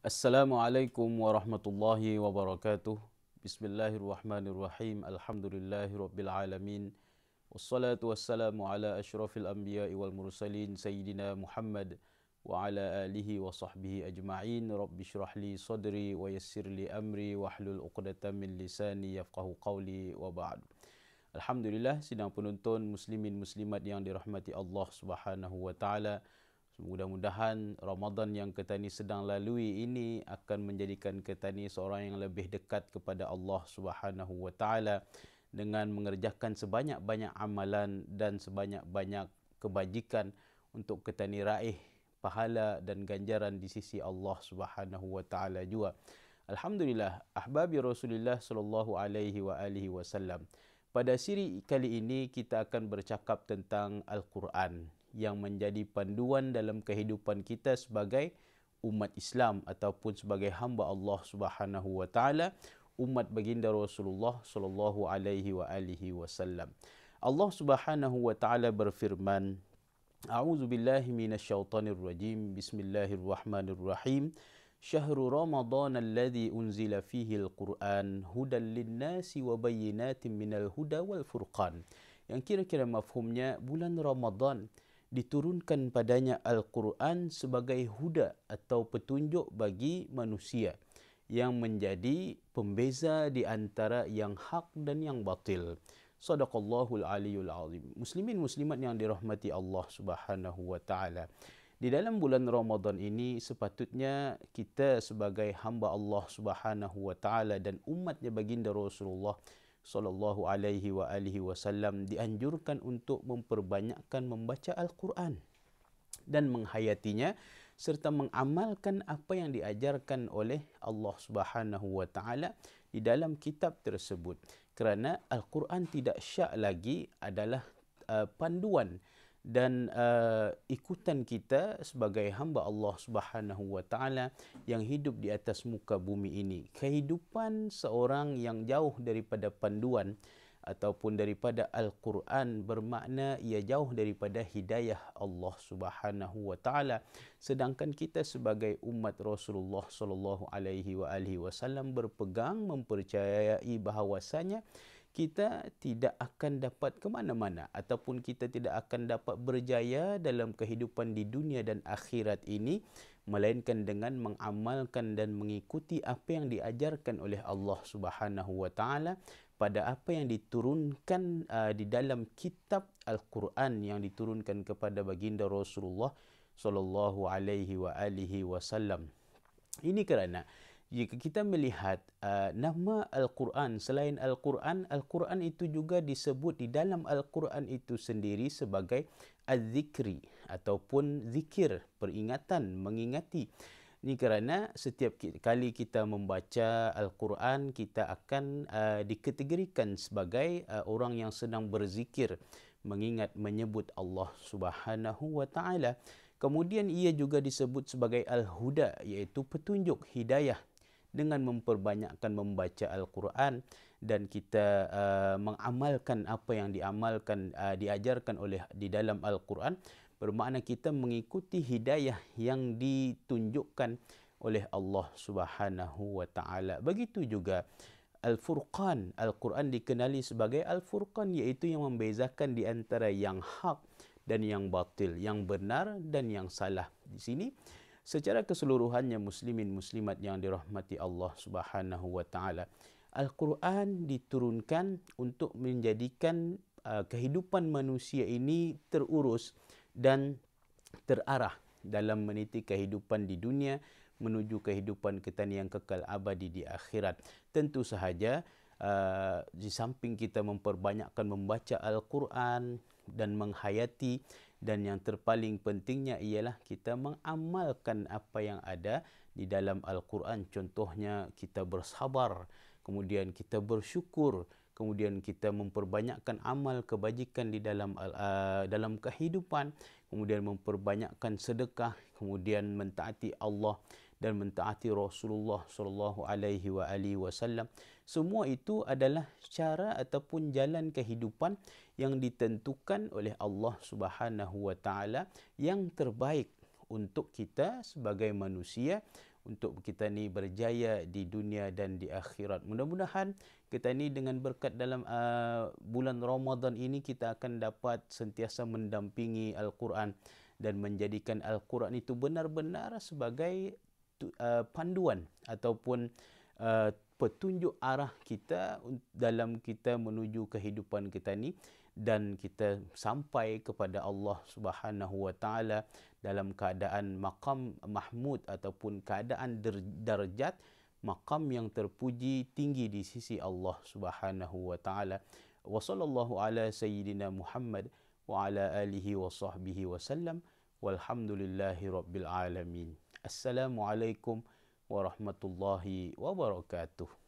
Assalamualaikum warahmatullahi wabarakatuh. Bismillahirrahmanirrahim. Alhamdulillahirabbil alamin. Wassalatu wassalamu ala asyrafil anbiya'i wal mursalin sayyidina Muhammad wa ala alihi wa sahbihi ajma'in. Rabbi shrah li sadri wa yassir li amri wahlul 'uqdatam min lisani yafqahu qawli wa ba'd. Alhamdulillah, sidang penonton muslimin muslimat yang dirahmati Allah Subhanahu wa taala. Mudah-mudahan Ramadan yang kita ni sedang lalui ini akan menjadikan kita ni seorang yang lebih dekat kepada Allah Subhanahu wa taala dengan mengerjakan sebanyak-banyak amalan dan sebanyak-banyak kebajikan untuk kita ni raih pahala dan ganjaran di sisi Allah Subhanahu wa taala juga. Alhamdulillah, ahbabi Rasulullah sallallahu alaihi wasallam. Pada siri kali ini kita akan bercakap tentang Al-Quran yang menjadi panduan dalam kehidupan kita sebagai umat Islam ataupun sebagai hamba Allah Subhanahu wa taala, umat baginda Rasulullah sallallahu alaihi wasallam. Allah Subhanahu wa taala berfirman, A'udzu billahi minasyaitonir rajim. Bismillahirrahmanirrahim. Syahrul Ramadan alladzi unzila fihi al-Quran hudan lin-nasi wa bayyinatin minal huda wal furqan. Yang kira-kira mafhumnya, bulan Ramadan diturunkan padanya Al-Quran sebagai huda atau petunjuk bagi manusia yang menjadi pembeza di antara yang hak dan yang batil. Sadaqallahul aliyul azim. Muslimin muslimat yang dirahmati Allah Subhanahu wa taala. Di dalam bulan Ramadan ini sepatutnya kita sebagai hamba Allah Subhanahu wa taala dan umatnya baginda Rasulullah sallallahu alaihi wasallam dianjurkan untuk memperbanyakkan membaca Al-Quran dan menghayatinya serta mengamalkan apa yang diajarkan oleh Allah Subhanahu wa taala di dalam kitab tersebut. Kerana Al-Quran tidak syak lagi adalah panduan dan ikutan kita sebagai hamba Allah Subhanahu wa taala yang hidup di atas muka bumi ini. Kehidupan seorang yang jauh daripada panduan ataupun daripada Al-Quran bermakna ia jauh daripada hidayah Allah Subhanahu wa taala. Sedangkan kita sebagai umat Rasulullah sallallahu alaihi wasallam berpegang mempercayai bahawasanya kita tidak akan dapat ke mana-mana ataupun kita tidak akan dapat berjaya dalam kehidupan di dunia dan akhirat ini melainkan dengan mengamalkan dan mengikuti apa yang diajarkan oleh Allah Subhanahu wa taala pada apa yang diturunkan di dalam kitab Al-Quran yang diturunkan kepada baginda Rasulullah sallallahu alaihi wasallam. Ini kerana jika kita melihat nama Al-Quran, selain Al-Quran, Al-Quran itu juga disebut di dalam Al-Quran itu sendiri sebagai Az-Zikri ataupun zikir, peringatan, mengingati. Ini kerana setiap kali kita membaca Al-Quran, kita akan dikategorikan sebagai orang yang sedang berzikir, mengingat, menyebut Allah Subhanahu wa taala. Kemudian ia juga disebut sebagai Al-Huda, iaitu petunjuk, hidayah. Dengan memperbanyakkan membaca Al-Quran dan kita mengamalkan apa yang diajarkan oleh di dalam Al-Quran, bermakna kita mengikuti hidayah yang ditunjukkan oleh Allah Subhanahu wa taala. Begitu juga Al-Furqan. Al-Quran dikenali sebagai Al-Furqan, iaitu yang membezakan di antara yang hak dan yang batil, yang benar dan yang salah. Di sini secara keseluruhannya muslimin muslimat yang dirahmati Allah Subhanahu wa taala, Al-Quran diturunkan untuk menjadikan kehidupan manusia ini terurus dan terarah dalam meniti kehidupan di dunia menuju kehidupan kita yang kekal abadi di akhirat. Tentu sahaja di samping kita memperbanyakkan membaca Al-Quran dan menghayati, dan yang terpaling pentingnya ialah kita mengamalkan apa yang ada di dalam Al-Quran. Contohnya kita bersabar, kemudian kita bersyukur, kemudian kita memperbanyakkan amal kebajikan di dalam kehidupan, kemudian memperbanyakkan sedekah, kemudian mentaati Allah dan mentaati Rasulullah sallallahu alaihi wasallam. Semua itu adalah cara ataupun jalan kehidupan yang ditentukan oleh Allah Subhanahu wa taala yang terbaik untuk kita sebagai manusia, untuk kita ni berjaya di dunia dan di akhirat. Mudah-mudahan kita ni dengan berkat dalam bulan Ramadan ini kita akan dapat sentiasa mendampingi Al-Quran dan menjadikan Al-Quran itu benar-benar sebagai panduan ataupun petunjuk arah kita dalam kita menuju kehidupan kita ni, dan kita sampai kepada Allah Subhanahu wa taala dalam keadaan maqam mahmud ataupun keadaan darjat maqam yang terpuji tinggi di sisi Allah Subhanahu wa taala. Wa sallallahu ala sayyidina Muhammad wa ala alihi wa sahbihi wasallam walhamdulillahi rabbil alamin. Assalamualaikum warahmatullahi wabarakatuh.